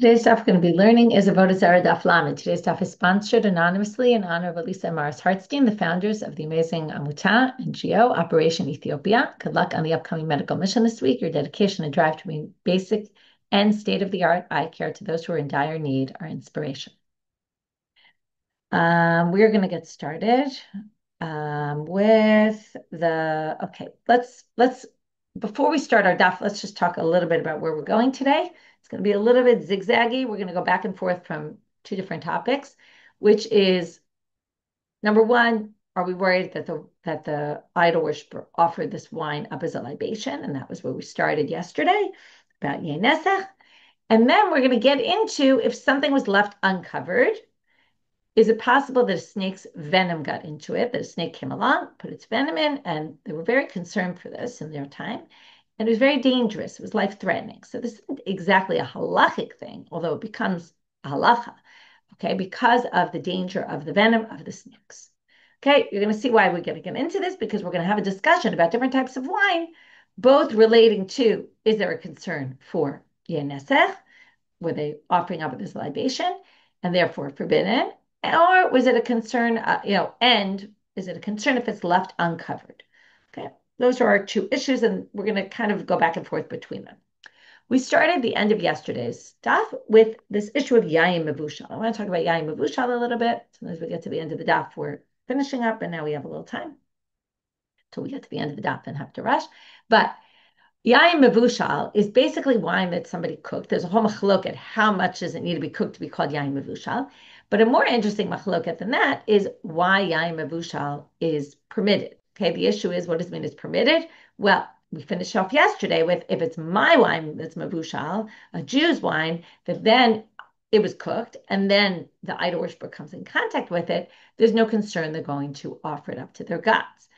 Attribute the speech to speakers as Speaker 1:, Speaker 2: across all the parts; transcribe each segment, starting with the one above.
Speaker 1: Today's daf we're going to be learning is Avodah Zarah Daf Lamed. Today's daf is sponsored anonymously in honor of Elisa and Maris Hartstein, the founders of the amazing Amuta and NGO, Operation Ethiopia. Good luck on the upcoming medical mission this week. Your dedication and drive to bring basic and state-of-the-art eye care to those who are in dire need are inspiration. We're going to get started with let's before we start our daf, let's just talk a little bit about where we're going today. It's going to be a little bit zigzaggy. We're going to go back and forth from two different topics, which is number one, are we worried that the idol worshiper offered this wine up as a libation? And that was where we started yesterday about Yayin. And then we're going to get into if something was left uncovered, is it possible that a snake's venom got into it, that a snake came along, put its venom in, and they were very concerned for this in their time. And it was very dangerous. It was life-threatening. So this isn't exactly a halachic thing, although it becomes a halacha, okay, because of the danger of the venom of the snakes. Okay, you're going to see why we're going to get into this, because we're going to have a discussion about different types of wine, both relating to, is there a concern for Yayin? Were they offering up this libation and therefore forbidden? Or was it a concern, and is it a concern if it's left uncovered? Okay, those are our two issues, and we're going to kind of go back and forth between them. We started the end of yesterday's stuff with this issue of Yayin mevushal. I want to talk about Yayin mevushal a little bit. Sometimes we get to the end of the daf, we're finishing up, and now we have a little time till we get to the end of the daf and have to rush. But Yayin mevushal is basically wine that somebody cooked. There's a whole machloket. How much does it need to be cooked to be called yayin mevushal? But a more interesting machloket than that is why yayin mevushal is permitted. Okay, the issue is, what does it mean is permitted? Well, we finished off yesterday with, if it's my wine that's mevushal, a Jew's wine, that then it was cooked and then the idol worshiper comes in contact with it, there's no concern they're going to offer it up to their gods.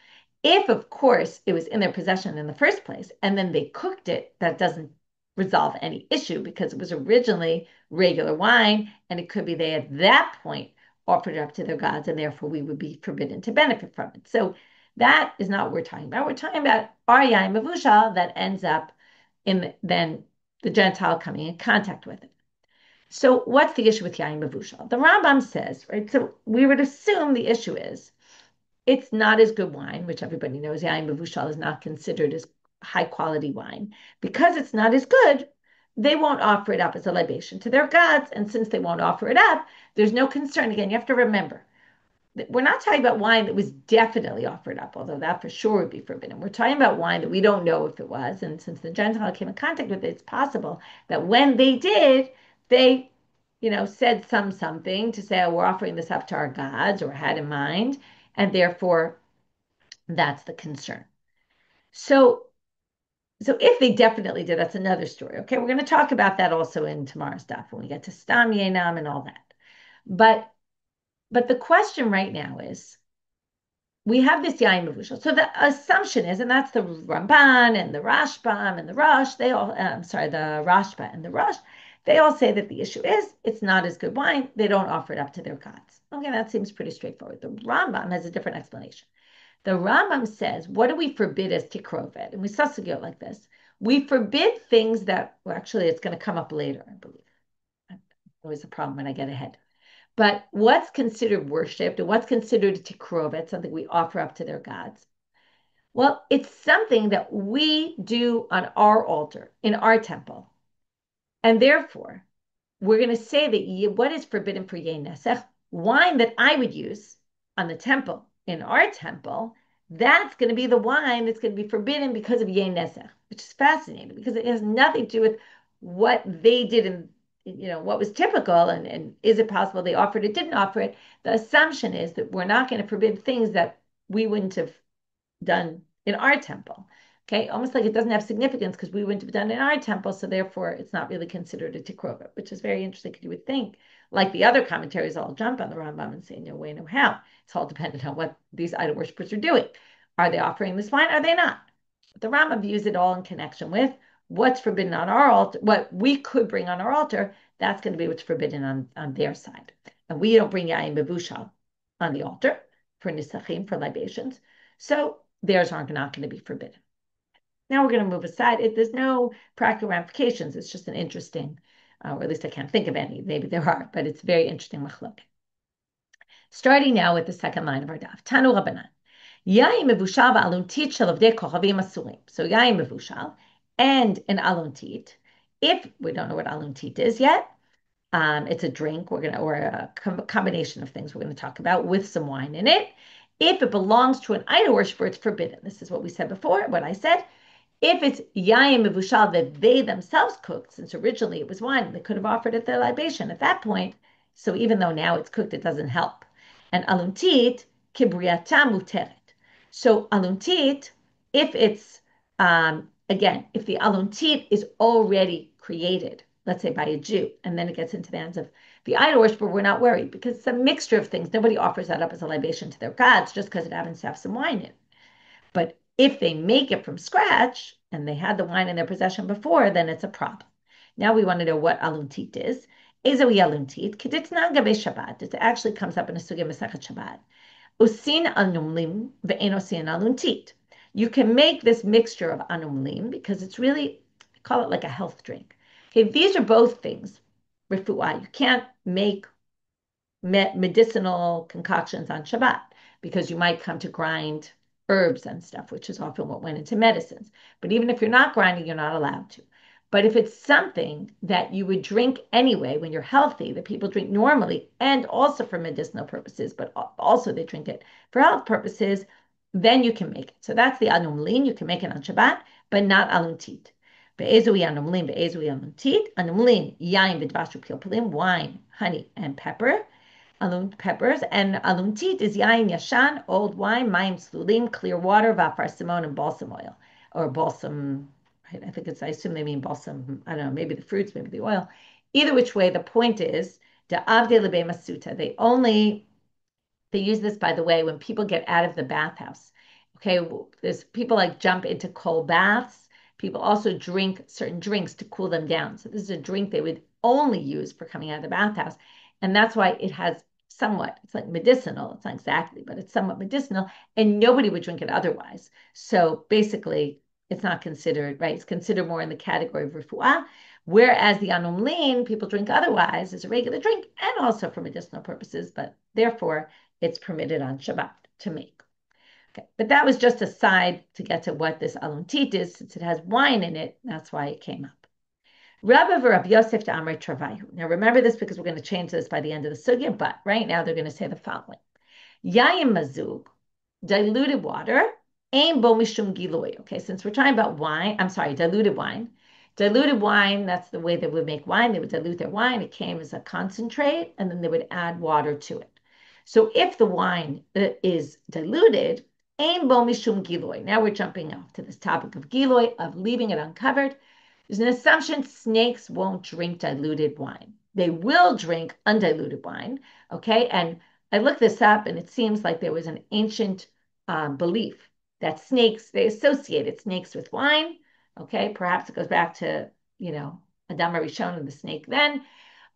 Speaker 1: If, of course, it was in their possession in the first place and then they cooked it, that doesn't resolve any issue because it was originally regular wine, and it could be they at that point offered it up to their gods, and therefore we would be forbidden to benefit from it. So that is not what we're talking about. We're talking about our yayin mevushal that ends up in then the Gentile coming in contact with it. So what's the issue with yayin mevushal? The Rambam says, right? So we would assume the issue is it's not as good wine, which everybody knows Yayin mevushal is not considered as high quality wine. Because it's not as good, they won't offer it up as a libation to their gods. And since they won't offer it up, there's no concern. Again, you have to remember that we're not talking about wine that was definitely offered up, although that for sure would be forbidden. We're talking about wine that we don't know if it was. And since the Gentile came in contact with it, it's possible that when they did, they said something to say, oh, we're offering this up to our gods, or had in mind, and therefore that's the concern. So, so if they definitely did, that's another story. Okay, we're going to talk about that also in tomorrow's stuff when we get to Stam Yenam and all that. But the question right now is, we have this Yayin mevushal. So the assumption is, and that's the Ramban and the Rashbam and the Rosh, they all, I'm sorry, the Rashba and the Rosh, they all say that the issue is it's not as good wine. They don't offer it up to their gods. Okay, that seems pretty straightforward. The Rambam has a different explanation. The Rambam says, what do we forbid as tikrovet? And we sussagio like this. We forbid things that, well, actually, it's going to come up later, I believe. Always a problem when I get ahead. But what's considered worshipped and what's considered tikrovet, something we offer up to their gods? Well, it's something that we do on our altar, in our temple. And therefore, we're going to say that what is forbidden for Yayin, wine that I would use on the temple, in our temple, that's going to be the wine that's going to be forbidden because of Yayin, which is fascinating because it has nothing to do with what they did and what was typical, and is it possible they offered it, didn't offer it. The assumption is that we're not going to forbid things that we wouldn't have done in our temple. Okay, almost like it doesn't have significance because we wouldn't have done it in our temple, so therefore it's not really considered a tikrova, which is very interesting because you would think, like the other commentaries, all jump on the Rambam and say, no way, no how. It's all dependent on what these idol worshippers are doing. Are they offering this wine? Are they not? But the Rambam views it all in connection with what's forbidden on our altar, what we could bring on our altar. That's going to be what's forbidden on their side. And we don't bring yayin mevushal on the altar for nisachim, for libations. So theirs aren't not going to be forbidden. Now we're going to move aside. There's no practical ramifications. It's just an interesting or at least I can't think of any. Maybe there are, but it's very interesting machlok. Starting now with the second line of our daf. Tanu Rabbanan. Yayin mevushal va'aluntit shel avdei kochavim asurim. So yayin mevushal and an aluntit. If we don't know what aluntit is yet, it's a drink or a combination of things we're going to talk about with some wine in it. If it belongs to an idol worshiper, it's forbidden. This is what we said before, what I said. If it's yayin mevushal that they themselves cooked, since originally it was wine, they could have offered it their libation at that point. So even though now it's cooked, it doesn't help. And aluntit kibriata muteret. So aluntit, if it's again, if the aluntit is already created, let's say by a Jew, and then it gets into the hands of the idol worshiper, we're not worried because it's a mixture of things. Nobody offers that up as a libation to their gods just because it happens to have some wine in it. But if they make it from scratch and they had the wine in their possession before, then it's a problem. Now we want to know what aluntit is. Ezohi aluntit, keditnan gabe Shabbat. It actually comes up in a sugya Masechet Shabbat. Usin anumlim ve'enosin aluntit. You can make this mixture of anumlim because it's really, I call it like a health drink. Okay, these are both things. Refuah. You can't make medicinal concoctions on Shabbat because you might come to grind herbs and stuff, which is often what went into medicines. But even if you're not grinding, you're not allowed to. But if it's something that you would drink anyway when you're healthy, that people drink normally and also for medicinal purposes, but also they drink it for health purposes, then you can make it. So that's the anumlin. You can make it on Shabbat, but not aluntit. Be'ezui anumlin, be'ezui aluntit. Anumlin, yayin v'dvash u'pilpilim, wine, honey, and pepper. Peppers, and aluntit is yayin yashan, old wine, mayim slulim, clear water, vafar simon, and balsam oil, or balsam. Right? I assume they mean balsam. I don't know, maybe the fruits, maybe the oil. Either which way, the point is, the avde lebe masuta. They use this, by the way, when people get out of the bathhouse. Okay, there's people like jump into cold baths. People also drink certain drinks to cool them down. So this is a drink they would only use for coming out of the bathhouse. And that's why it has it's like medicinal. It's not exactly, but it's somewhat medicinal. And nobody would drink it otherwise. So basically, it's not considered, right? It's considered more in the category of refuah. Whereas the anumlin, people drink otherwise as a regular drink and also for medicinal purposes, but therefore it's permitted on Shabbat to make. Okay, but that was just a side to get to what this aluntit is, since it has wine in it. That's why it came up. Rabba v'Rab Yosef to Amrei Travayu. Now remember this because we're going to change this by the end of the sugya, but right now they're going to say the following. Yayin mazug, diluted water, ain bo mishum giloi. Okay, since we're talking about wine, I'm sorry, diluted wine. Diluted wine, that's the way they would make wine. They would dilute their wine. It came as a concentrate, and then they would add water to it. So if the wine is diluted, ain bo mishum giloi. Now we're jumping off to this topic of giloi, of leaving it uncovered. There's an assumption snakes won't drink diluted wine. They will drink undiluted wine, okay? And I looked this up, and it seems like there was an ancient belief that they associated snakes with wine, okay? Perhaps it goes back to, Adam Rishon and the snake then.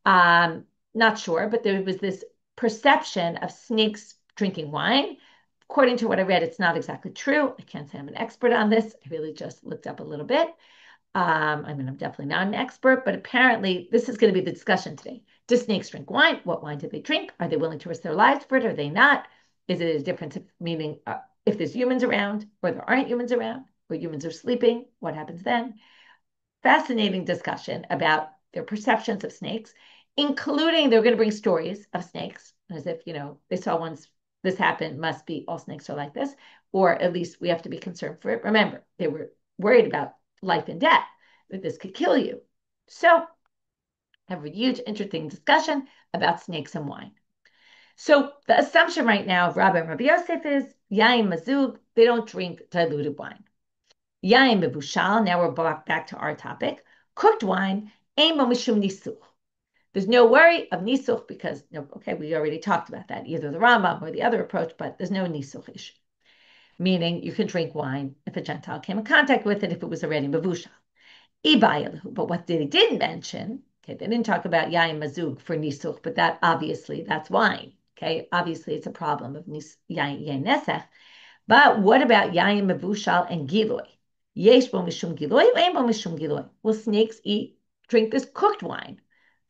Speaker 1: Not sure, but there was this perception of snakes drinking wine. According to what I read, it's not exactly true. I can't say I'm an expert on this. I really just looked up a little bit. I'm definitely not an expert, but apparently this is going to be the discussion today. Do snakes drink wine? What wine do they drink? Are they willing to risk their lives for it? Are they not? Is it a difference of meaning if there's humans around or there aren't humans around or humans are sleeping? What happens then? Fascinating discussion about their perceptions of snakes, including they're going to bring stories of snakes as if, they saw once this happened, must be all snakes are like this, or at least we have to be concerned for it. Remember, they were worried about life and death, that this could kill you. So have a huge, interesting discussion about snakes and wine. So the assumption right now of Rabbi and Rabbi Yosef is Yayin mazug, they don't drink diluted wine. Yayin mevushal, now we're back to our topic. Cooked wine, ein bo mishum nisuch. There's no worry of nisuch because, we already talked about that, either the Rambam or the other approach, but there's no nisuch issue. Meaning you can drink wine if a Gentile came in contact with it, if it was already mevushal. But what they didn't mention, they didn't talk about yayin mazug for nisuch, but that's wine. Okay, obviously it's a problem of yayin nesech. But what about yayin mevushal and giloi? Yesh bo mishum giloi, ein bo mishum giloi. Will snakes drink this cooked wine?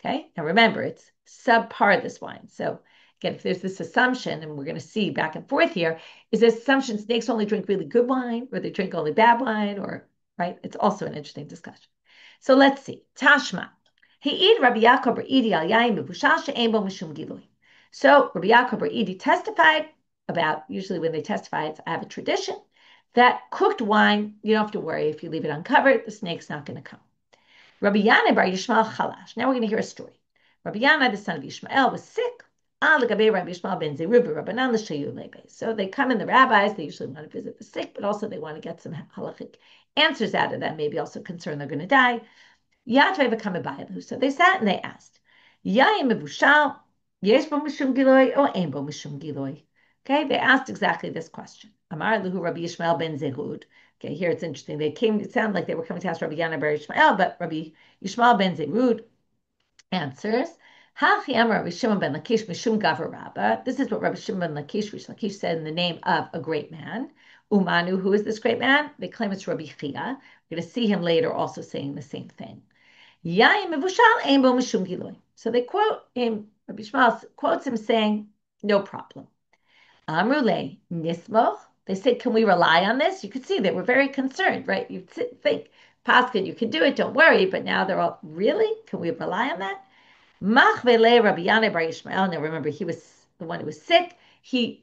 Speaker 1: Okay, now remember, it's subpar this wine. So again, if there's this assumption, and we're going to see back and forth here, is this assumption snakes only drink really good wine, or they drink only bad wine, or right? It's also an interesting discussion. So let's see. Tashma. He'id Rabbi Yaakov Idi al Yayin mevushal she'ein bo mishum gilui. So Rabbi Yaakov Idi testified about, usually when they testify, it's I have a tradition that cooked wine, you don't have to worry if you leave it uncovered, the snake's not going to come. Rabbi Yana bar Yishmael Chalash. Now we're going to hear a story. Rabbi Yana, the son of Yishmael, was sick. So they come in, the rabbis, they usually want to visit the sick, but also they want to get some halachic answers out of them, maybe also concerned they're going to die. So they sat and they asked, Yayin mevushal, yesh bo mishum giloi, or ein bo mishum giloi? Okay, they asked exactly this question. Amar luhu Rabbi Yishmael ben Zehud. Okay, here it's interesting. They came, it sounded like they were coming to ask Rabbi Yana bar Yishmael, but Rabbi Yishmael ben Zehud answers, Hachi Amar Rabbi Shimon ben Lakish mishum gavar rabba. This is what Rabbi Shimon ben Lakish said in the name of a great man. Umanu, who is this great man? They claim it's Rabbi Chia. We're going to see him later also saying the same thing. Yayin mevushal ein bo mishum giloi. So they quote him, Rabbi Shmuel quotes him saying, no problem. Amrule nismoch. They said, can we rely on this? You could see they were very concerned, right? You think, Paskin, you can do it, don't worry. But now they're all, really? Can we rely on that? Mach vele Rabbi Yana bar Yishmael. Now remember, he was the one who was sick. He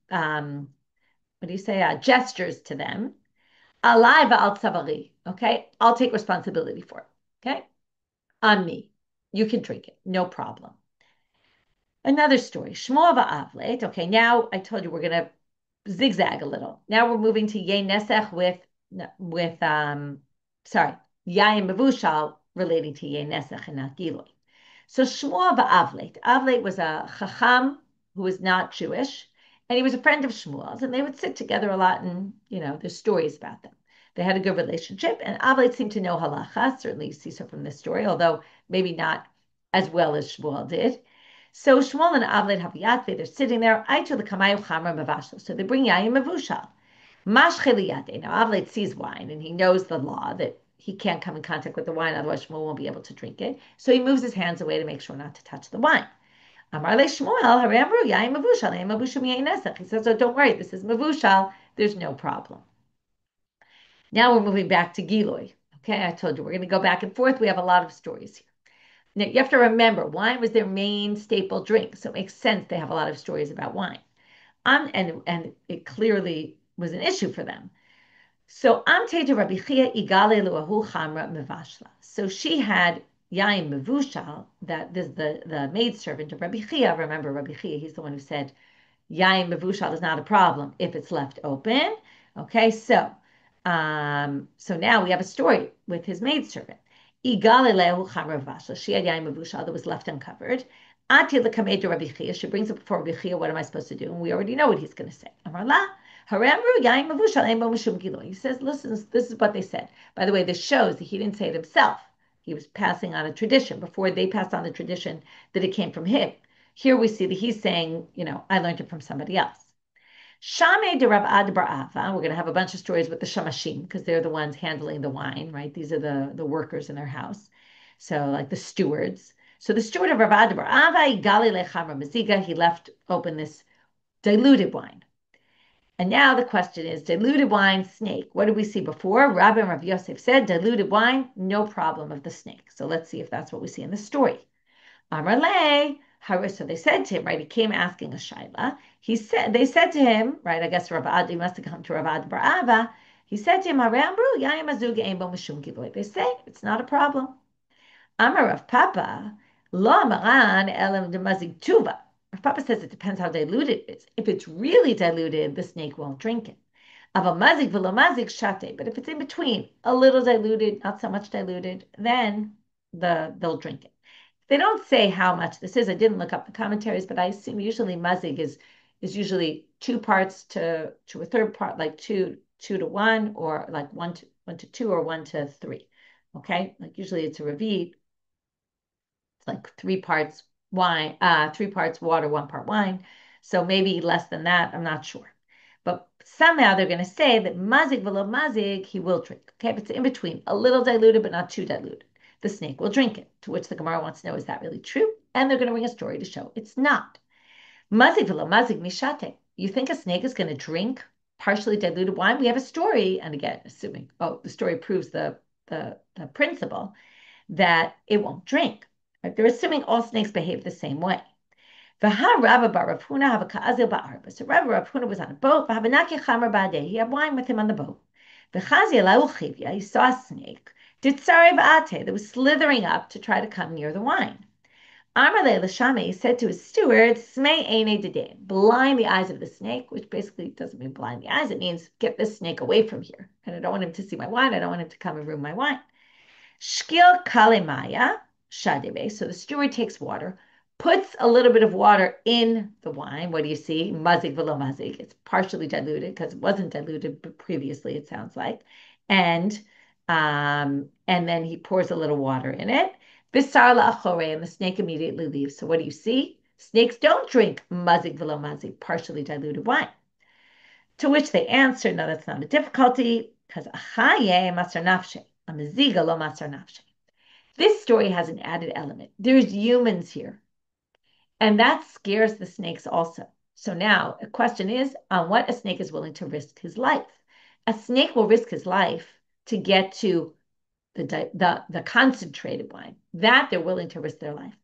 Speaker 1: what do you say? Gestures to them. Alai va'al tzavari. Okay, I'll take responsibility for it. Okay, on me. You can drink it, no problem. Another story. Shmuel va'avlet. Okay, now I told you we're going to zigzag a little. Now we're moving to Yayin Nesech with sorry, Yayin mevushal relating to Yayin Nesech and not Giloi. So Shmuel va'avlet. Avlet was a chacham who was not Jewish, and he was a friend of Shmuel's, and they would sit together a lot, and there's stories about them. They had a good relationship, and Avlet seemed to know halacha. Certainly, you see so from this story, although maybe not as well as Shmuel did. So Shmuel and Avlet have yatve. They're sitting there. So they bring yayin mevushal. Now Avlet sees wine, and he knows the law that he can't come in contact with the wine, otherwise Shmuel won't be able to drink it. So he moves his hands away to make sure not to touch the wine. Amar le Shmuel, haramru yayin mevushal, yayin mevushal yayin nesach. He says, "Oh, don't worry, this is mevushal. There's no problem." Now we're moving back to Giloi. Okay, I told you we're going to go back and forth. We have a lot of stories here. Now you have to remember, wine was their main staple drink, so it makes sense they have a lot of stories about wine. And it clearly was an issue for them. So Amte Rabbi Chia igale luahu chamra mevashla. So she had Yayin mevushal, that is the maidservant of Rabbi Chia. Remember Rabbi Chia, he's the one who said Yayin mevushal is not a problem if it's left open. Okay, so now we have a story with his maidservant. Igale lehu chamra mevashla. She had Yayin mevushal that was left uncovered. Ati l'kamed Rabbi Chia. She brings it before Rabbi Chia. What am I supposed to do? And we already know what he's going to say. Amar la. He says, listen, this is what they said. By the way, this shows that he didn't say it himself. He was passing on a tradition. Before they passed on the tradition that it came from him. Here we see that he's saying, I learned it from somebody else. Shame de Rav Bar Ava. We're going to have a bunch of stories with the shamashim because they're the ones handling the wine, right? These are the workers in their house. So like the stewards. So the steward of Rav Bar Ava, he left open this diluted wine. And now the question is, diluted wine, snake. What did we see before? Rabbi and Rav Yosef said, diluted wine, no problem of the snake. So let's see if that's what we see in the story. Amarle, so they said to him, right, he came asking a shaila. They said to him, right, I guess Rav Ad, he must have come to Rav Ad Bar Ava. He said to him, they say, it's not a problem. Amar Rav Papa, lo maran elam demazik tuva. Papa says it depends how diluted it is. If it's really diluted, the snake won't drink it. Avamazik v'lamazik shate. But if it's in between, a little diluted, not so much diluted, then they'll drink it. They don't say how much this is. I didn't look up the commentaries, but I assume usually mazig is usually 2 parts to a third part, like two to one, or like one to 2 or 1 to 3. Okay, like usually it's a reveat. It's like 3 parts wine, 3 parts water, 1 part wine. So maybe less than that. I'm not sure. But somehow they're going to say that mazik v'lo mazik, he will drink. Okay, but it's in between, a little diluted, but not too diluted. the snake will drink it. To which the Gemara wants to know, is that really true? And they're going to bring a story to show it's not. Mazik v'lo mazik mishate. You think a snake is going to drink partially diluted wine? We have a story, and again, assuming, the story proves the principle that it won't drink. Right? They're assuming all snakes behave the same way. Rabba bar Rav Huna have a ka'azil ba'arba. So Rabba Rav Huna was on a boat. V'havanaki chamar ba'adeh. He had wine with him on the boat. V'chazi elahu chivya. He saw a snake. Ditzare v'ate that was slithering up to try to come near the wine. Amarle l'shame said to his steward, Smei ene dede, blind the eyes of the snake, which basically doesn't mean blind the eyes. It means get this snake away from here. And I don't want him to see my wine. I don't want him to come and ruin my wine. Shkil kalemaya shadebe. So the steward takes water, puts a little bit of water in the wine. What do you see? Mazik velo mazik. It's partially diluted because it wasn't diluted previously, it sounds like. And then he pours a little water in it. Bisar la'achore, and the snake immediately leaves. So what do you see? Snakes don't drink mazik velo mazik, partially diluted wine. To which they answer, no, that's not a difficulty, because achaye masar nafshe, a maziga lo masar nafshe. This story has an added element. There's humans here. And that scares the snakes also. So now the question is on what a snake is willing to risk his life. A snake will risk his life to get to the concentrated wine. That they're willing to risk their life.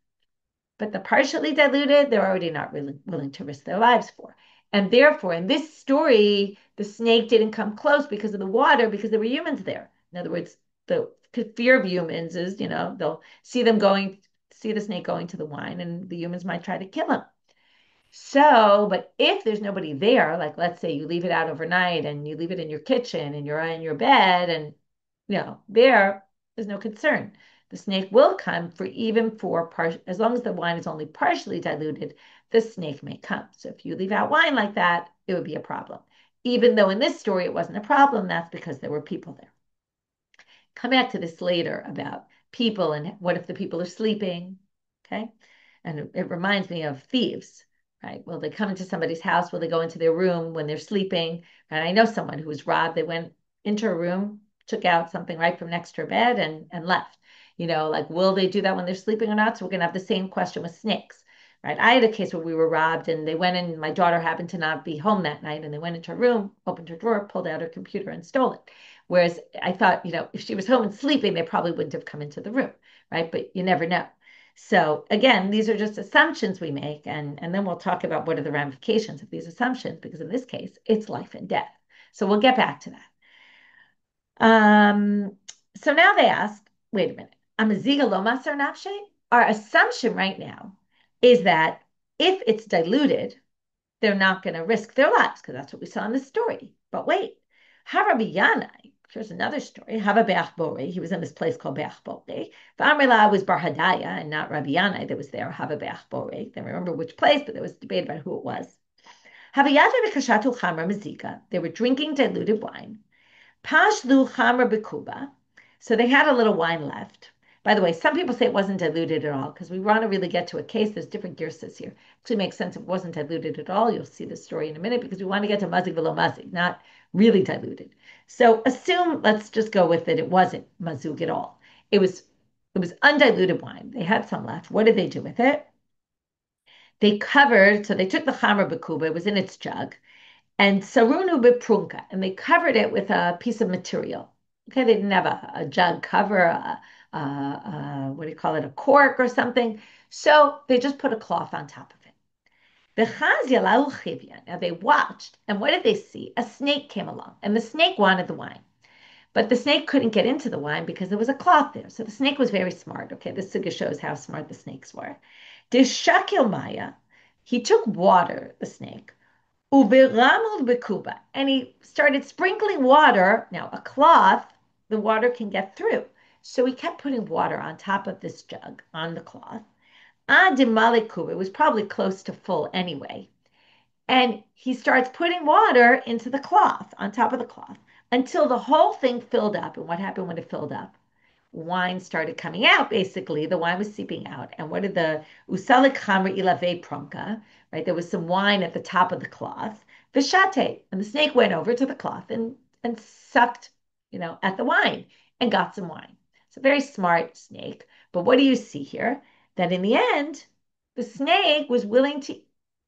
Speaker 1: But the partially diluted, they're already not really willing to risk their lives for. And therefore, in this story, the snake didn't come close because of the water, because there were humans there. In other words, the fear of humans is, they'll see the snake going to the wine, and the humans might try to kill him. So, but if there's nobody there, like let's say you leave it out overnight and you leave it in your kitchen and you're in your bed and, there's no concern. The snake will come as long as the wine is only partially diluted, the snake may come. So if you leave out wine like that, it would be a problem. Even though in this story it wasn't a problem, that's because there were people there. Come back to this later about people and what if the people are sleeping, okay? And it reminds me of thieves, right? Will they come into somebody's house? Will they go into their room when they're sleeping? And I know someone who was robbed. They went into a room, took out something right from next to her bed and left. Will they do that when they're sleeping or not? So we're going to have the same question with snakes, right? I had a case where we were robbed and they went in, my daughter happened to not be home that night, and they went into her room, opened her drawer, pulled out her computer and stole it. Whereas I thought, if she was home and sleeping, they probably wouldn't have come into the room, right? But you never know. So again, these are just assumptions we make, and then we'll talk about what are the ramifications of these assumptions, because in this case, it's life and death. So we'll get back to that. So now they ask, wait a minute, amaziga lo masar nafshe? Our assumption right now is that if it's diluted, they're not going to risk their lives, because that's what we saw in the story. But wait, Rabbi Yanai, here's another story. Hava Be'ach Borei, he was in this place called Be'ach Borei. V'amrila was Bar Hadaya and not Rabbi Yanai that was there, Hava Be'ach Borei. They remember which place, but there was debate about who it was. Hava Yadra V'kashatu Chamra Mazika. They were drinking diluted wine. Pashlu Chamra B'kuba. So they had a little wine left. By the way, some people say it wasn't diluted at all, because we want to really get to a case. There's different girsas here. Actually makes sense if it wasn't diluted at all. You'll see the story in a minute, because we want to get to mazik velo mazik, not really diluted. So let's just go with it. It wasn't mazug at all. It was undiluted wine. They had some left. What did they do with it? So they took the chamra bekuba, it was in its jug, and sarunu beprunka, and they covered it with a piece of material. Okay, they didn't have a jug cover, what do you call it, a cork or something. So they just put a cloth on top of it. Now they watched, and what did they see? A snake came along, and the snake wanted the wine. But the snake couldn't get into the wine because there was a cloth there. So the snake was very smart. Okay, this sugya shows how smart the snakes were. Deshakil Maya, he took water, the snake, uveramul bekuba, and he started sprinkling water. Now a cloth, the water can get through. So he kept putting water on top of this jug, on the cloth. Adimalikuba, it was probably close to full anyway. And he starts putting water into the cloth, on top of the cloth, until the whole thing filled up. And what happened when it filled up? Wine started coming out, basically. The wine was seeping out. And what did the usalik chamra ilave promka, right? There was some wine at the top of the cloth. Vishate, and the snake went over to the cloth and sucked, at the wine and got some wine. It's a very smart snake. But what do you see here? That in the end, the snake was willing to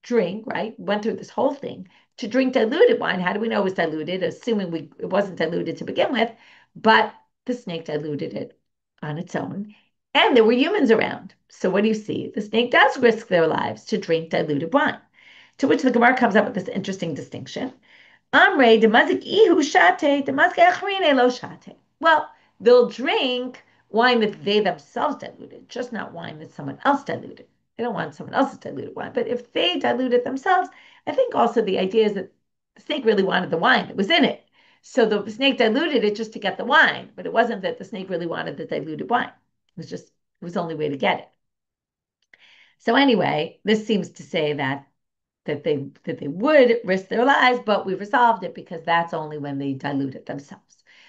Speaker 1: drink, right? Went through this whole thing to drink diluted wine. How do we know it was diluted? Assuming it wasn't diluted to begin with, but the snake diluted it on its own. And there were humans around. So what do you see? The snake does risk their lives to drink diluted wine. To which the Gemara comes up with this interesting distinction. Amre demazik ihu shate, demazik achrine lo shate. Well, they'll drink wine that they themselves diluted, just not wine that someone else diluted. They don't want someone else's diluted wine. But if they dilute it themselves, I think also the idea is that the snake really wanted the wine that was in it. So the snake diluted it just to get the wine, but it wasn't that the snake really wanted the diluted wine. It was the only way to get it. So anyway, this seems to say that they would risk their lives, but we resolved it because that's only when they dilute it themselves.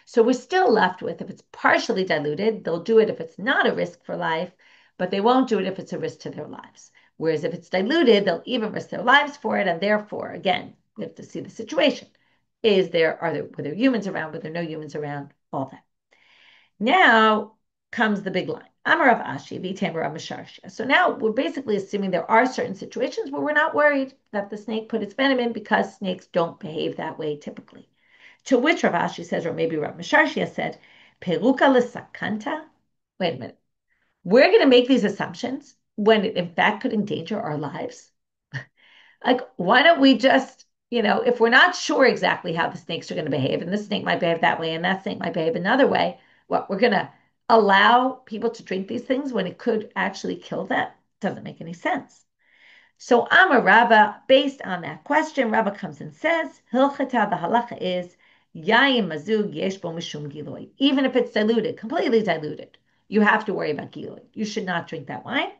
Speaker 1: So we're still left with, if it's partially diluted, they'll do it if it's not a risk for life, but they won't do it if it's a risk to their lives. Whereas if it's diluted, they'll even risk their lives for it, and therefore, again, we have to see the situation. Were there humans around? Were there no humans around? All that. Now comes the big line. Amar of Ashi, Vitamar of Masharsha. So now we're basically assuming there are certain situations where we're not worried that the snake put its venom in because snakes don't behave that way typically. To which Rav Ashi says, or maybe Rav Masharsha said, Peruka lesakanta. Wait a minute. We're going to make these assumptions when it in fact could endanger our lives. Like, why don't we just, if we're not sure exactly how the snakes are going to behave, and this snake might behave that way, and that snake might behave another way, we're going to allow people to drink these things when it could actually kill them? Doesn't make any sense. So Amar Rabba, based on that question, Rabba comes and says, Hilchata, the halacha is, Yayin mazug yesh bo mishum giloy. Even if it's diluted, completely diluted, you have to worry about giloy. You should not drink that wine.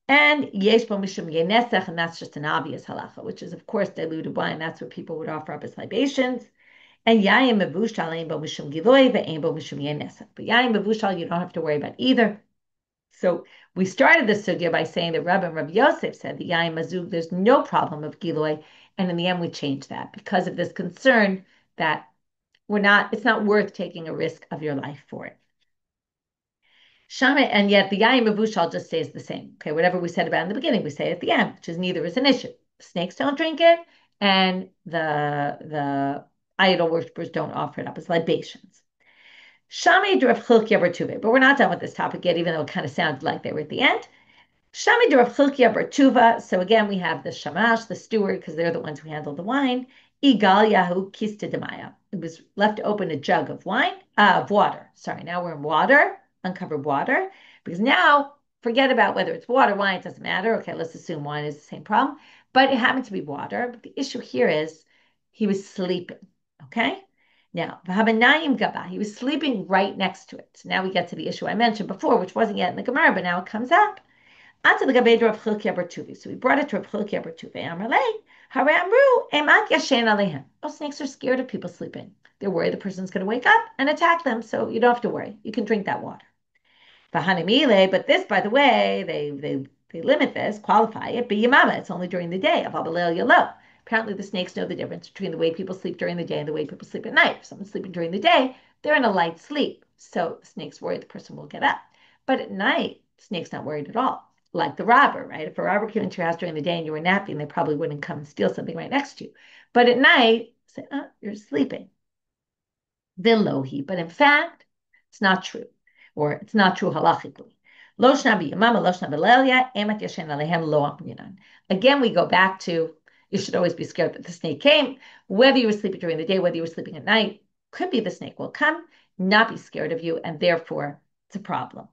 Speaker 1: And yesh bo mishum yenesech, and that's just an obvious halacha, which is, of course, diluted wine. That's what people would offer up as libations. And yayin mevushal ein bo mishum giloy ve'ein bo mishum yenesech. But yayin mevushal, you don't have to worry about either. So we started this sugya by saying that Rabbi Yosef said the yayin mazug, there's no problem of giloy, and in the end we changed that because of this concern that it's not worth taking a risk of your life for it. Shama, and yet the yayin mevushal just stays the same. Okay, whatever we said about in the beginning, we say at the end, which is neither is an issue. Snakes don't drink it, and the idol worshippers don't offer it up as libations. Shami Rav Chilkiya Bertuve, but we're not done with this topic yet, even though it kind of sounded like they were at the end. Shami Rav Chilkiya Bertuva. So again, we have the shamash, the steward, because they're the ones who handle the wine. Igal Yahu Kista Demaya. It was left to open a jug of water. Sorry, now we're in water, uncovered water, because now forget about whether it's water, wine, it doesn't matter. Okay, let's assume wine is the same problem, but it happened to be water. But the issue here is he was sleeping. Okay. Now, he was sleeping right next to it. So now we get to the issue I mentioned before, which wasn't yet in the Gemara, but now it comes up. So we brought it to Rav Chilkiya Bertuve. Oh, snakes are scared of people sleeping. They're worried the person's going to wake up and attack them, so you don't have to worry. You can drink that water. But this, by the way, they limit this, qualify it. B'yamama, it's only during the day. Apparently, the snakes know the difference between the way people sleep during the day and the way people sleep at night. If someone's sleeping during the day, they're in a light sleep. So the snake's worried the person will get up. But at night, the snake's not worried at all. Like the robber, right? If a robber came into your house during the day and you were napping, they probably wouldn't come and steal something right next to you. But at night, say, you're sleeping. Vilohi. But in fact, it's not true. Or it's not true halachically. Again, we go back to, you should always be scared that the snake came. Whether you were sleeping during the day, whether you were sleeping at night, could be the snake will come, not be scared of you, and therefore it's a problem.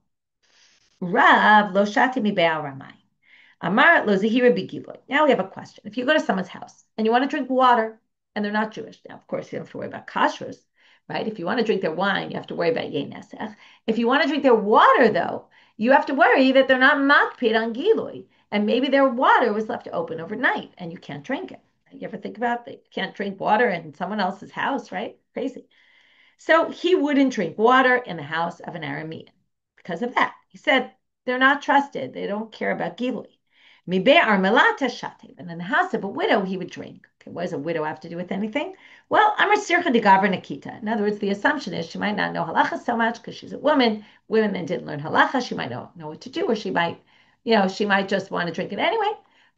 Speaker 1: Rav lo shati mi be'al ramai. Amar lo zihira bigiloy. Now we have a question. If you go to someone's house and you want to drink water, and they're not Jewish, now of course you don't have to worry about kashrus, right? If you want to drink their wine, you have to worry about yenesech. If you want to drink their water, though, you have to worry that they're not makpid on giloy, and maybe their water was left open overnight and you can't drink it. You ever think about that? You can't drink water in someone else's house, right? Crazy. So he wouldn't drink water in the house of an Aramean because of that. He said they're not trusted. They don't care about giloy. And in the house of a widow, he would drink. Okay, Okay, what does a widow have to do with anything? Well, Amar Sircha de Gavra Nikita. In other words, the assumption is she might not know halacha so much because she's a woman. Women then didn't learn halacha. She might not know what to do, or she might just want to drink it anyway.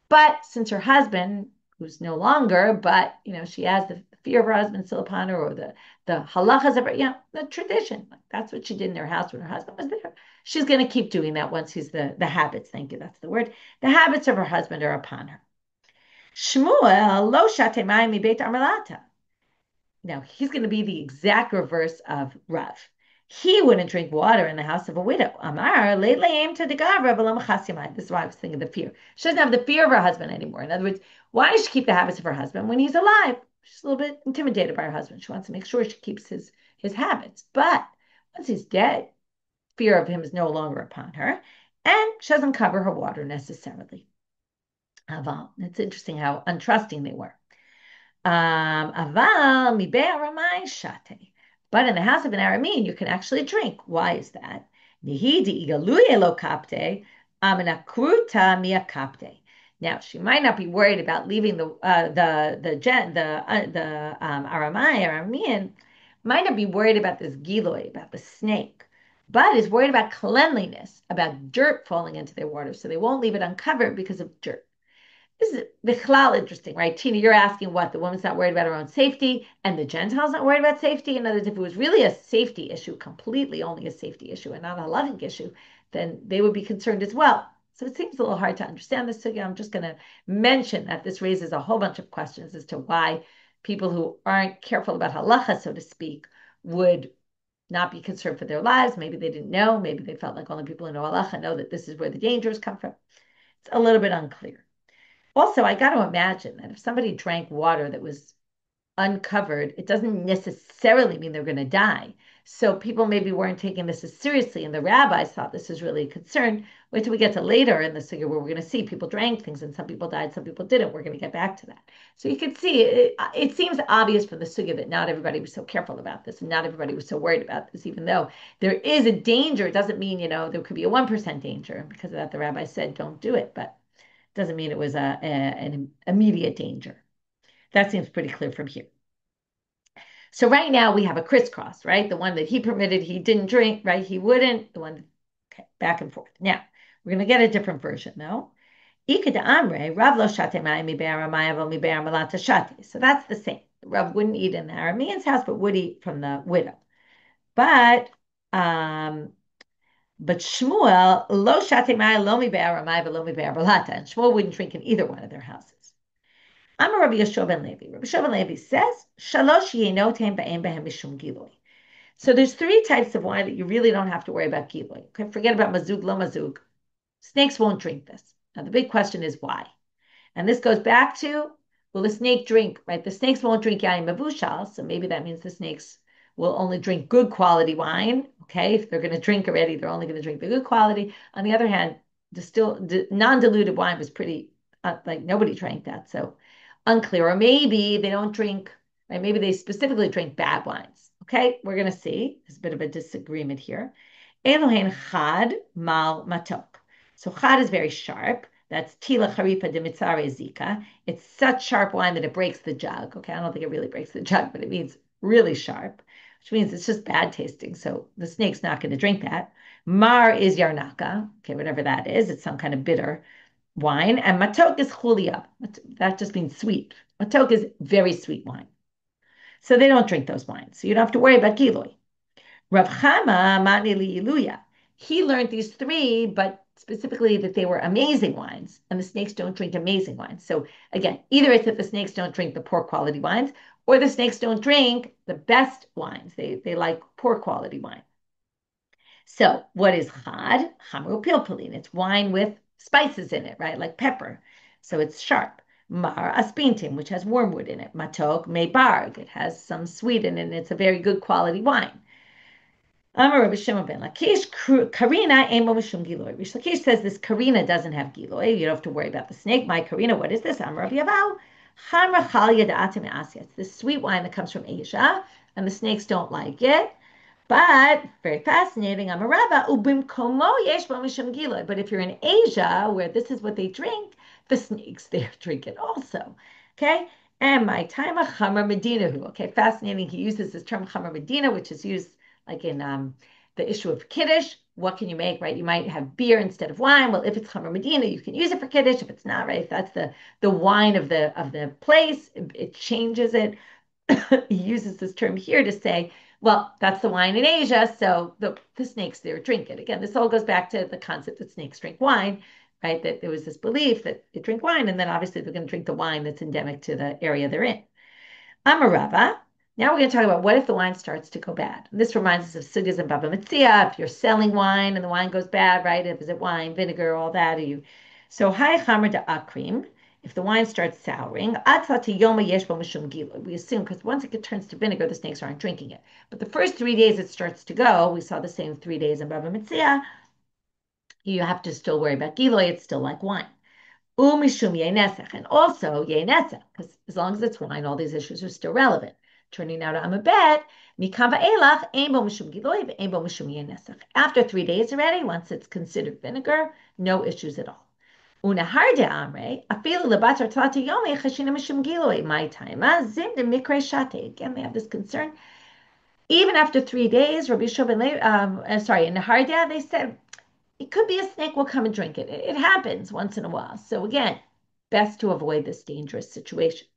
Speaker 1: But since her husband, who's no longer, but she has the fear of her husband still upon her, or the halachas of her, the tradition. Like that's what she did in her house when her husband was there. She's going to keep doing that once he's the habits. Thank you, that's the word. The habits of her husband are upon her. Shmuel lo shate mayim mi beit armalata. Now, he's going to be the exact reverse of Rav. He wouldn't drink water in the house of a widow. Amar, aim to the This is why I was thinking the fear. She doesn't have the fear of her husband anymore. In other words, why does she keep the habits of her husband when he's alive? She's a little bit intimidated by her husband. She wants to make sure she keeps his habits. But once he's dead, fear of him is no longer upon her. And she doesn't cover her water necessarily. It's interesting how untrusting they were. Aval mi be'aramai shate. But in the house of an Aramean, you can actually drink. Why is that? Nihidi igaluye lo kapte, amenakruta mia kapte. Now, she might not be worried about leaving the Aramean, might not be worried about this giloy, about the snake, but is worried about cleanliness, about dirt falling into their water. So they won't leave it uncovered because of dirt. This is Bichlal interesting, right? Tina, you're asking what? The woman's not worried about her own safety and the Gentiles not worried about safety. In other words, if it was really a safety issue, completely only a safety issue and not a halachic issue, then they would be concerned as well. So it seems a little hard to understand this sugya. I'm just going to mention that this raises a whole bunch of questions as to why people who aren't careful about halacha, so to speak, would not be concerned for their lives. Maybe they didn't know. Maybe they felt like only people who know halacha know that this is where the dangers come from. It's a little bit unclear. Also, I got to imagine that if somebody drank water that was uncovered, it doesn't necessarily mean they're going to die. So people maybe weren't taking this as seriously, and the rabbis thought this was really a concern. Wait till we get to later in the sugya where we're going to see people drank things, and some people died, some people didn't. We're going to get back to that. So you can see it seems obvious from the sugya that not everybody was so careful about this, and not everybody was so worried about this, even though there is a danger. It doesn't mean, there could be a 1% danger. Because of that, the rabbi said, don't do it. But doesn't mean it was an immediate danger. That seems pretty clear from here. So right now we have a crisscross, right? The one that he permitted, he didn't drink, right? He wouldn't. The one, okay, back and forth. Now we're going to get a different version, though. So that's the same. The Rav wouldn't eat in the Aramean's house, but would eat from the widow. But Shmuel lo shatemai lo mi be'aramai v'lo mi be'arbalata, and Shmuel wouldn't drink in either one of their houses. I'm a Rabbi Yeshua ben Levi. Rabbi Yeshua ben Levi says shalosh yenotem ba'em behem mishum giloy. So there's 3 types of wine that you really don't have to worry about giloy. Okay, forget about mazug lo mazug. Snakes won't drink this. Now the big question is why, and this goes back to, will the snake drink? Right, the snakes won't drink yayin mevushal, so maybe that means the snakes will only drink good quality wine. Okay, if they're going to drink already, they're only going to drink the good quality. On the other hand, non-diluted wine was pretty, like nobody drank that, so unclear. Or maybe they don't drink, right? Maybe they specifically drink bad wines. Okay, we're going to see. There's a bit of a disagreement here. Elohen chad mal matok. So chad is very sharp. That's tila charifa de mitzare zika. It's such sharp wine that it breaks the jug. Okay, I don't think it really breaks the jug, but it means really sharp, which means it's just bad tasting. So the snake's not going to drink that. Mar is yarnaka. Okay, whatever that is. It's some kind of bitter wine. And matok is chulia. That just means sweet. Matok is very sweet wine. So they don't drink those wines. So you don't have to worry about giloy. Rav Chama Mani Liluya. He learned these 3, but specifically that they were amazing wines, and the snakes don't drink amazing wines. So again, either it's that the snakes don't drink the poor quality wines, or the snakes don't drink the best wines. They like poor quality wine. So what is chad? Chamru pilpulin. It's wine with spices in it, right? Like pepper. So it's sharp. Mar aspintim, which has wormwood in it. Matok mebarg. It has some sweet in it, and it's a very good quality wine. Amar Rabbi Shimon ben Lakish, Karina emo mishum giloy. Rish Lakish says this Karina doesn't have giloy. You don't have to worry about the snake. My Karina, what is this? Amar Rabbi Yaval, Chamra Chalia da'atim Asya. It's this sweet wine that comes from Asia, and the snakes don't like it. But very fascinating. Amar Rabba ubim komo yesh bo mishum giloy. But if you're in Asia, where this is what they drink, the snakes there drink it also. Okay. And my time a Chamar Medinahu. Okay, fascinating. He uses this term Chamar Medina, which is used like in the issue of Kiddush. What can you make, right? You might have beer instead of wine. Well, if it's Chamar Medina, you can use it for Kiddush. If it's not, right, if that's the wine of the place, it changes it. He uses this term here to say, well, that's the wine in Asia, so the snakes there drink it. Again, this all goes back to the concept that snakes drink wine, right? That there was this belief that they drink wine, and then obviously they're going to drink the wine that's endemic to the area they're in. Amarava. Now we're going to talk about what if the wine starts to go bad. And this reminds us of sugas and baba mitzia. If you're selling wine and the wine goes bad, right? If is it wine, vinegar, all that? Are you? So hai chamer de akrim. If the wine starts souring, we assume because once it turns to vinegar, the snakes aren't drinking it. But the first 3 days it starts to go, we saw the same 3 days in baba mitzia. You have to still worry about giloy. It's still like wine. Umishum yenesech, and also yenesech, because as long as it's wine, all these issues are still relevant. Turning out I'm a bet, mikava elach, ain bo mishum giloy, ain bo mishum yenesech. After 3 days already, once it's considered vinegar, no issues at all. Unahar de amre, afilu lebatar tlata yomi, chashina mishum giloy, my time, zim de mikre shate. Again, they have this concern. Even after 3 days, Rabbi Shobin, in Nahardia, they said, it could be a snake will come and drink it. It happens once in a while. So again, best to avoid this dangerous situation.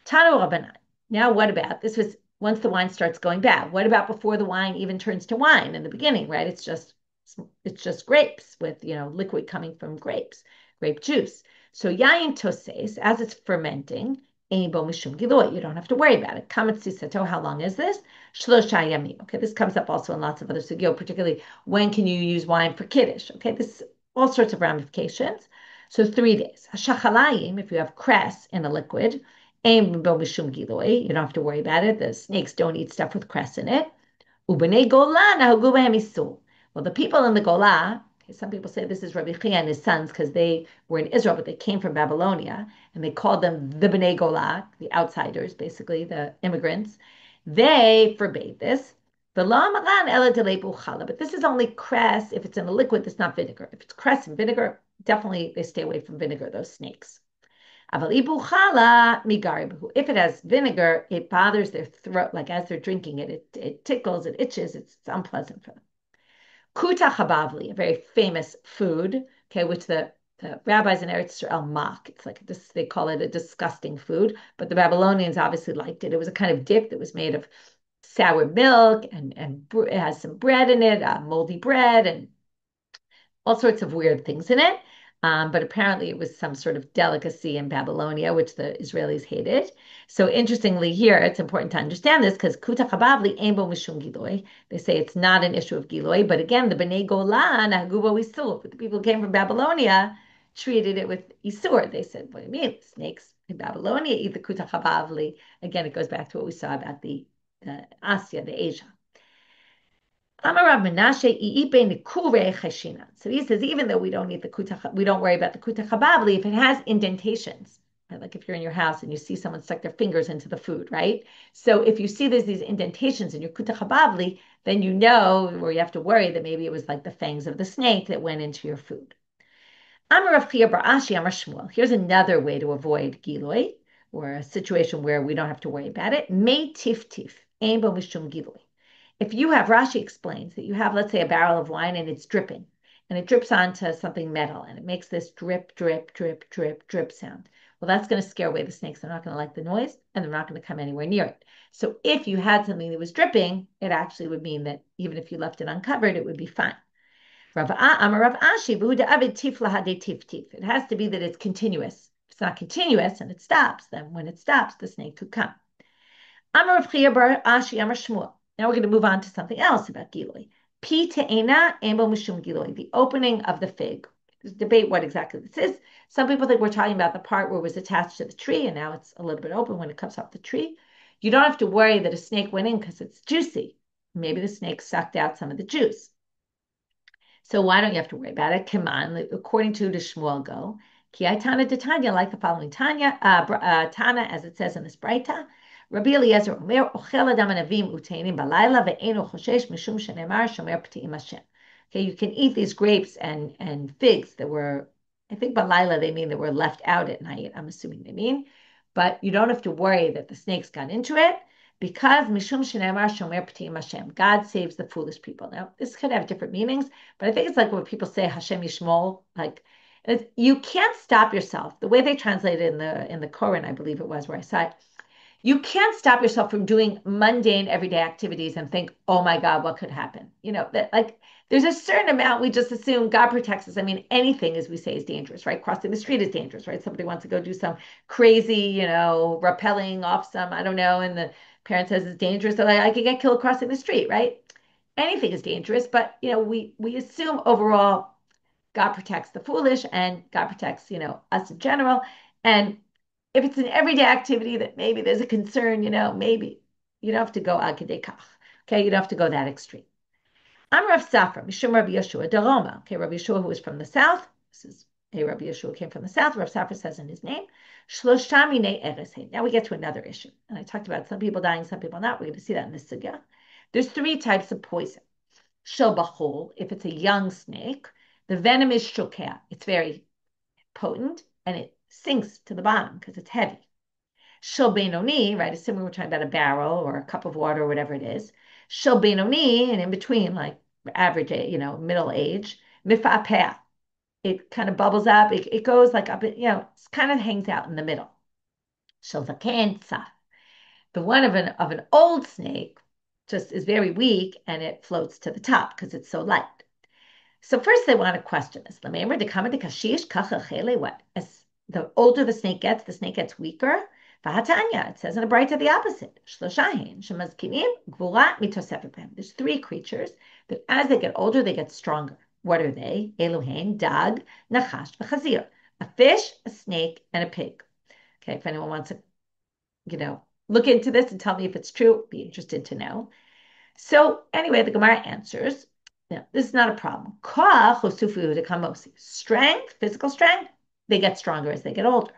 Speaker 1: Tano Rabbanit. Now what about, this was once the wine starts going bad. What about before the wine even turns to wine in the beginning, right? It's just grapes with, liquid coming from grapes, grape juice. So Yayin toses, as it's fermenting, ein bo mishum giloy. You don't have to worry about it. Kametz sisato, how long is this? Shlosha yamim. Okay, this comes up also in lots of other sugyo, particularly when can you use wine for kiddush? Okay, this all sorts of ramifications. So 3 days. Hashachalayim, if you have cress in a liquid, ein bo mishum giloy. You don't have to worry about it. The snakes don't eat stuff with cress in it. Ubnei Gola nahagu b'hem isul. Well, the people in the Gola, okay, some people say this is Rabbi Chia and his sons because they were in Israel, but they came from Babylonia, and they called them the Bnei Gola, the outsiders, basically the immigrants. They forbade this. But this is only cress if it's in a liquid that's not vinegar. If it's cress and vinegar, definitely they stay away from vinegar, those snakes. If it has vinegar, it bothers their throat, like as they're drinking it, it tickles, it itches, it's unpleasant for them. Kuta chabavli, a very famous food, okay, which the rabbis in Eretz Israel mock. It's like this, they call it a disgusting food, but the Babylonians obviously liked it. It was a kind of dip that was made of sour milk and it has some bread in it, moldy bread, and all sorts of weird things in it. But apparently it was some sort of delicacy in Babylonia, which the Israelis hated. So interestingly here, it's important to understand this because kuta chabavli ein bo mishum giloy. They say it's not an issue of giloy, but again, the Bnei Golan hagubo isur. The people who came from Babylonia treated it with isur. They said, what do you mean? Snakes in Babylonia eat the kuta chabavli. Again, it goes back to what we saw about the Asya, the Asia. Amarav Menashe cheshina. So he says, even though we don't need we don't worry about the kuta chabavli if it has indentations, right? Like if you're in your house and you see someone stuck their fingers into the food, right? So if you see there's these indentations in your kuta chabavli, then you know, or you have to worry that maybe it was like the fangs of the snake that went into your food. Amarav Chia bar Ashi Amar Shmuel. Here's another way to avoid giloy, or a situation where we don't have to worry about it. May tif tif, ein bo mishum giloy. If you have, Rashi explains that you have, let's say, a barrel of wine and it's dripping, and it drips onto something metal, and it makes this drip, drip, drip, drip, drip sound. Well, that's going to scare away the snakes. They're not going to like the noise, and they're not going to come anywhere near it. So if you had something that was dripping, it actually would mean that even if you left it uncovered, it would be fine. It has to be that it's continuous. If it's not continuous and it stops, then when it stops, the snake could come. Amar Rav Chia bar Ashi Amar Shmuel. Now we're going to move on to something else about Giloy. Pi te'ena embo mishum Giloy, the opening of the fig. There's debate what exactly this is. Some people think we're talking about the part where it was attached to the tree and now it's a little bit open when it comes off the tree. You don't have to worry that a snake went in because it's juicy. Maybe the snake sucked out some of the juice. So why don't you have to worry about it? Come on, according to the Shmuel go. Ki Tana de Tanya, like the following Tanya, Tana, as it says in this Breita. Rabbi Eliezer Omer, Ochel Adam Anavim Uteinim Balayla ve'eno choshesh mishum shenemar shomer p'ti'im Hashem. Okay, you can eat these grapes and figs that were, I think Balayla they mean that were left out at night. I'm assuming they mean. but you don't have to worry that the snakes got into it because Mishum Shenemar Shomer P'tim Hashem, God saves the foolish people. Now, this could have different meanings, but I think it's like when people say Hashem Yishmol, like you can't stop yourself. The way they translate it in the Koran, I believe it was where I saw it, you can't stop yourself from doing mundane everyday activities and think, oh my God, what could happen? That like there's a certain amount we just assume God protects us. I mean, anything, as we say, is dangerous, right? Crossing the street is dangerous, right? Somebody wants to go do some crazy, rappelling off some, I don't know, and the parent says it's dangerous, so I could get killed crossing the street, right? Anything is dangerous, but we assume overall God protects the foolish and God protects, us in general. And if it's an everyday activity that maybe there's a concern, maybe you don't have to go ad kedei kach. Okay, you don't have to go that extreme. I'm Rav Safra, Mishum Rabbi Yeshua Daroma. Okay, Rabbi Yeshua who is from the south. This is a Rabbi Yeshua who came from the south. Rav Safra says in his name, Shloshah minei eresein. Now we get to another issue, and I talked about some people dying, some people not. We're going to see that in this sugya. There's three types of poison. Shel bachol, if it's a young snake, the venom is shokeh. It's very potent and it sinks to the bottom because it's heavy. Shel benoni, right? Assuming we're talking about a barrel or a cup of water or whatever it is. Shel benoni, and in between, like average, middle age. Mifapeh, it kind of bubbles up. It goes like up, it kind of hangs out in the middle. Shel zaken tzaf. The one of an old snake just is very weak and it floats to the top because it's so light. So first they want to question this. Remember, what? As the older the snake gets weaker. It says in the bright to the opposite. There's three creatures that as they get older, they get stronger. What are they? Eluhain, dag, nachash, v'chazir. A fish, a snake, and a pig. Okay, if anyone wants to, look into this and tell me if it's true, be interested to know. So anyway, the Gemara answers, this is not a problem. Strength, physical strength, they get stronger as they get older.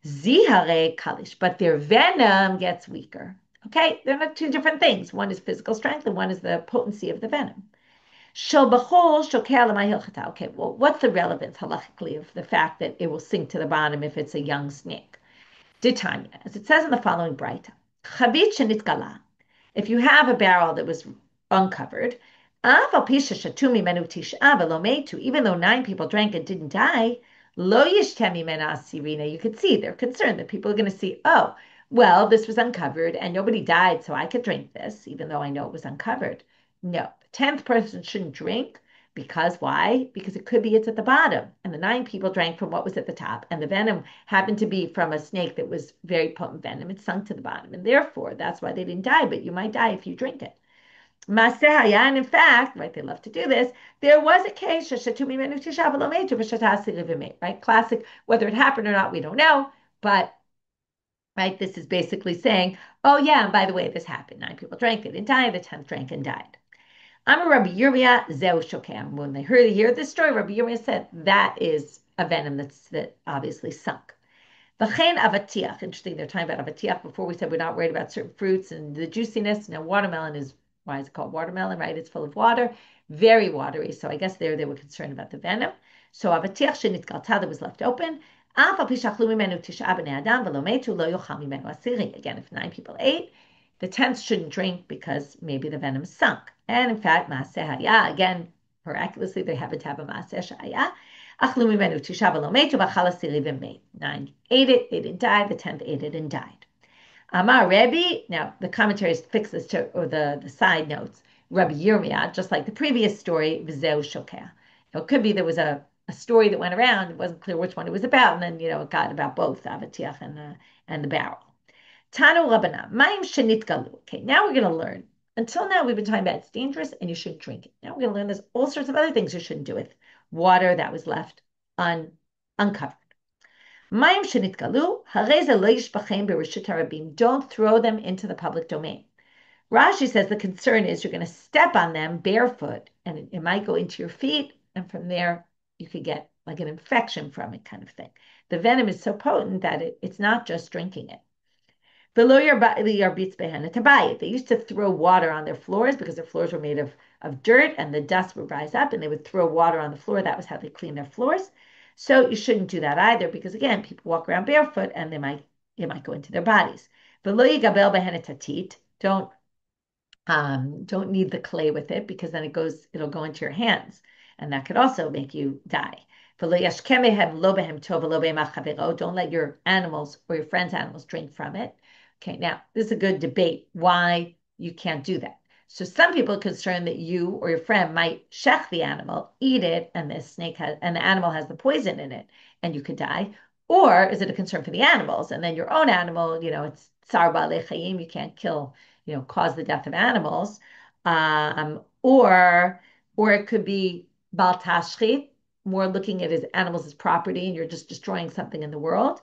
Speaker 1: Zihare kalish, but their venom gets weaker. Okay, they're not two different things. One is physical strength and one is the potency of the venom. Okay, well, what's the relevance halachically of the fact that it will sink to the bottom if it's a young snake? Ditanya, as it says in the following Braita, Chavit shenitkala, if you have a barrel that was uncovered, even though 9 people drank and didn't die, you could see they're concerned that people are going to see, oh, well, this was uncovered and nobody died, so I could drink this, even though I know it was uncovered. No, the 10th person shouldn't drink. Because why? Because it could be it's at the bottom, and the 9 people drank from what was at the top, and the venom happened to be from a snake that was very potent venom. It sunk to the bottom, and therefore that's why they didn't die. But you might die if you drink it. And in fact, right, they love to do this. There was a case, right? Classic. Whether it happened or not, we don't know. But right, this is basically saying, oh yeah, and by the way, this happened. 9 people drank, they didn't die. The 10th drank and died. I'm a Rabbi Yirmiyah Zeu Shokem. When they hear this story, Rabbi Yirmiyah said that is a venom that obviously sunk. V'chein avatiach. Interesting, they're talking about avatiach. Before we said we're not worried about certain fruits and the juiciness. Now, watermelon is, why is it called watermelon, right? It's full of water, very watery. So I guess they were concerned about the venom. So avatiach shenitkalta that was left open. Again, if 9 people ate, the 10th shouldn't drink because maybe the venom sunk. And in fact, Maaseh Haya, again, miraculously, they happen to have a Maaseh Shaya. 9 ate it, they didn't die. The 10th ate it and died. Amar Rebbe, now the commentaries fix this to, or the side notes, Rabbi Yirmiyah, just like the previous story, V'zeu Shokeh. It could be there was a story that went around, it wasn't clear which one it was about, and then, it got about both, Avatiach and the barrel. Tanu Rabbanah, Mayim Shenitgalu. Okay, now we're going to learn. Until now, we've been talking about it's dangerous and you shouldn't drink it. Now we're going to learn there's all sorts of other things you shouldn't do with water that was left uncovered. Mayim Shenitgalu, Hareza lo yishbachem bereshut harabim. Don't throw them into the public domain. Rashi says the concern is you're going to step on them barefoot and it might go into your feet, and from there you could get like an infection from it, kind of thing. The venom is so potent that it's not just drinking it. They used to throw water on their floors because their floors were made of dirt and the dust would rise up and they would throw water on the floor. That was how they cleaned their floors. So you shouldn't do that either because, again, people walk around barefoot and they might it might go into their bodies. V'lo yigabel behen tatit. Don't knead the clay with it because then it'll go into your hands, and that could also make you die. Don't let your animals or your friends' animals drink from it. Okay, now this is a good debate why you can't do that. So some people are concerned that you or your friend might shech the animal, eat it, and the animal has the poison in it, and you could die. Or is it a concern for the animals? And then your own animal, it's Tzar Ba'alei Chayim, you can't kill, cause the death of animals. Or it could be Bal Tashchit, more looking at his animals as property, and you're just destroying something in the world,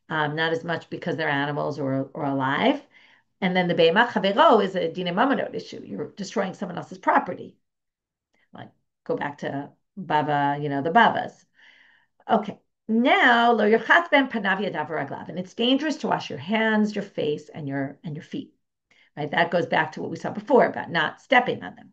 Speaker 1: not as much because they're animals or alive. And then the Be'ema Chavero is a Dine Mamonot issue. You're destroying someone else's property. Like, go back to Bava, the Bavas. Okay. Now, lo yirchatz ben panav yadav v'raglav, and it's dangerous to wash your hands, your face, and your feet. Right? That goes back to what we saw before about not stepping on them.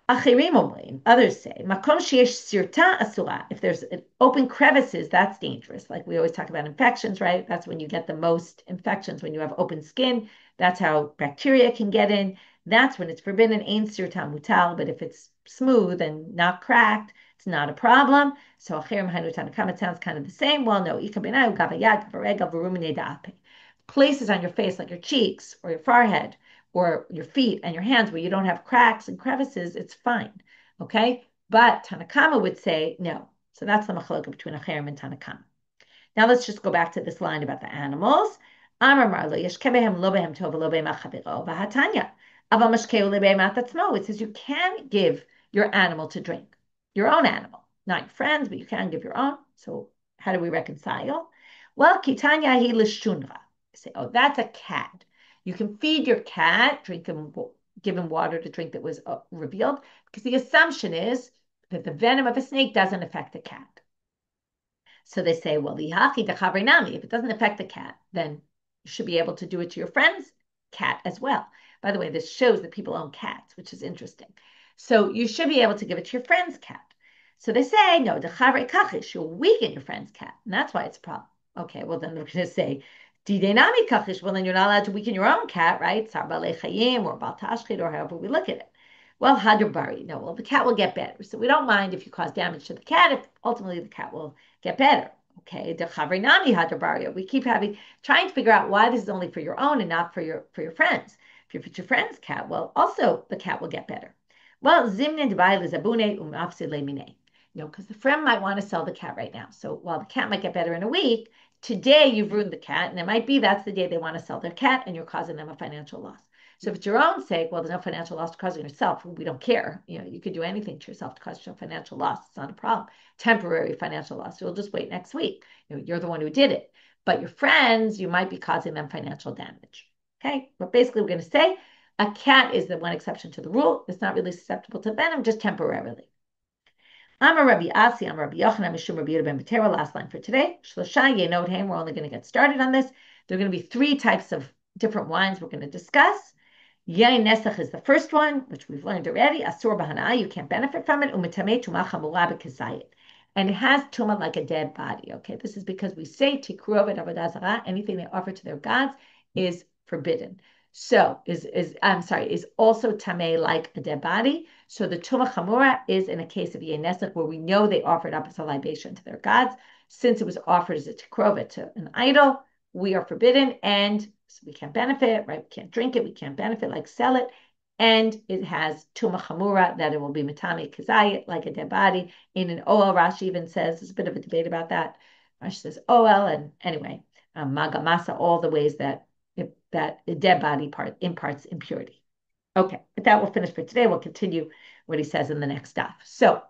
Speaker 1: Others say, makom sheyesh sirta asura. If there's open crevices, that's dangerous. Like we always talk about infections, right? That's when you get the most infections, when you have open skin. That's how bacteria can get in. That's when it's forbidden, ein sirta mutal. But if it's smooth and not cracked, it's not a problem. So achirim hainu tanakam, it sounds kind of the same. Well, no, places on your face, like your cheeks or your forehead, or your feet and your hands where you don't have cracks and crevices, it's fine. Okay? But Tanakama would say no. So that's the machloka between Acherim and Tanakama. Now let's just go back to this line about the animals. Amar Marlo, Yeshkebehem lobehem tov lobehem achaviro v'hatanya. Aval mashkeu lebehem atatzmo. It says you can give your animal to drink. Your own animal. Not your friends, but you can give your own. So how do we reconcile? Well, kitanya hi lishunra. Say, oh, that's a cat. You can feed your cat, give him water to drink that was revealed, because the assumption is that the venom of a snake doesn't affect the cat. So they say, well, if it doesn't affect the cat, then you should be able to do it to your friend's cat as well. By the way, this shows that people own cats, which is interesting. So you should be able to give it to your friend's cat. So they say, no, you'll weaken your friend's cat, and that's why it's a problem. Okay, well, then they're going to say, well, then you're not allowed to weaken your own cat, right? Tzar Ba'alei Chayim or Bal Tashchit or however we look at it. Well, Hadran, no, well, the cat will get better. So we don't mind if you cause damage to the cat, if ultimately the cat will get better. Okay, we keep trying to figure out why this is only for your own and not for your friends. If it's your friend's cat, well, also the cat will get better. Well, because the friend might want to sell the cat right now. So while the cat might get better in a week, today you've ruined the cat, and it might be that's the day they want to sell their cat, and you're causing them a financial loss. So if it's your own sake, well, there's no financial loss to causing yourself. We don't care. You could do anything to yourself to cause yourself financial loss. It's not a problem. Temporary financial loss. You'll just wait next week. You're the one who did it. But your friends, you might be causing them financial damage. Okay? But basically, we're going to say a cat is the one exception to the rule. It's not really susceptible to venom, just temporarily. I'm a Rabbi Asi, I'm Rabbi Yochanan, Mishum Rabbi Yehuda ben Betera. Last line for today. Shlosha Yenod Haim. We're only going to get started on this. There are going to be 3 types of different wines we're going to discuss. Yayin Nesach is the first one, which we've learned already. Asur Bahana, you can't benefit from it. Umitame Tuma Chamura B'Kazayit. And it has tuma like a dead body. Okay, this is because we say Tikruv et Avodah Zarah, anything they offer to their gods is forbidden. So is also tameh like a dead body. So the tuma chamura is in a case of Yayin Nesach where we know they offered up as a libation to their gods. Since it was offered as a tikrova to an idol, we are forbidden, and so we can't benefit, right? We can't drink it, we can't benefit, like sell it, and it has tuma chamura that it will be mitame kazayit, like a dead body. In an OL, Rashi even says, there's a bit of a debate about that. Rashi says OL, and anyway, magamasa, all the ways that a dead body imparts impurity. Okay, but that will finish for today. We'll continue what he says in the next daf. So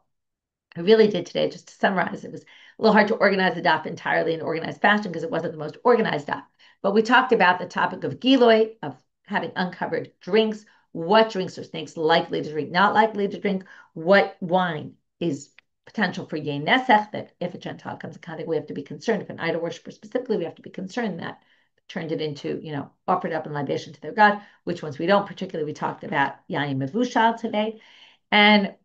Speaker 1: I really did today, just to summarize, it was a little hard to organize the daf entirely in organized fashion because it wasn't the most organized daf. But we talked about the topic of giloy, of having uncovered drinks. What drinks are snakes likely to drink, not likely to drink? What wine is potential for Yayin Nesach, that if a Gentile comes in contact, we have to be concerned. If an idol worshiper specifically, we have to be concerned that turned it into, offered up in libation to their God, which ones we don't. Particularly, we talked about Yayin mevushal today. And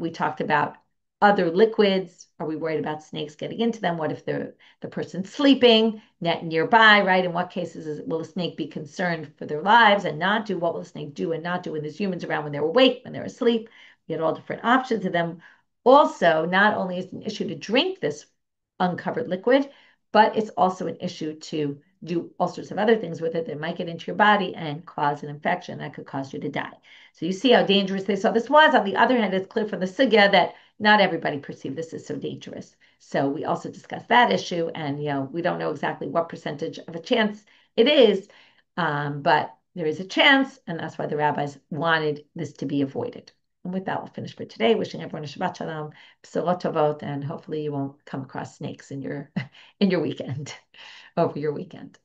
Speaker 1: we talked about other liquids? Are we worried about snakes getting into them? What if the person's sleeping nearby, right? In what cases will a snake be concerned for their lives and not do? What will a snake do and not do when there's humans around, when they're awake, when they're asleep? We had all different options of them. Also, not only is it an issue to drink this uncovered liquid, but it's also an issue to do all sorts of other things with it that might get into your body and cause an infection that could cause you to die. So you see how dangerous they saw this was. On the other hand, it's clear from the sugya that not everybody perceived this as so dangerous. So we also discussed that issue, and we don't know exactly what percentage of a chance it is, but there is a chance, and that's why the rabbis wanted this to be avoided. And with that, we'll finish for today. Wishing everyone a Shabbat Shalom, B'sorot Tovot, and hopefully you won't come across snakes in your in your weekend, over your weekend.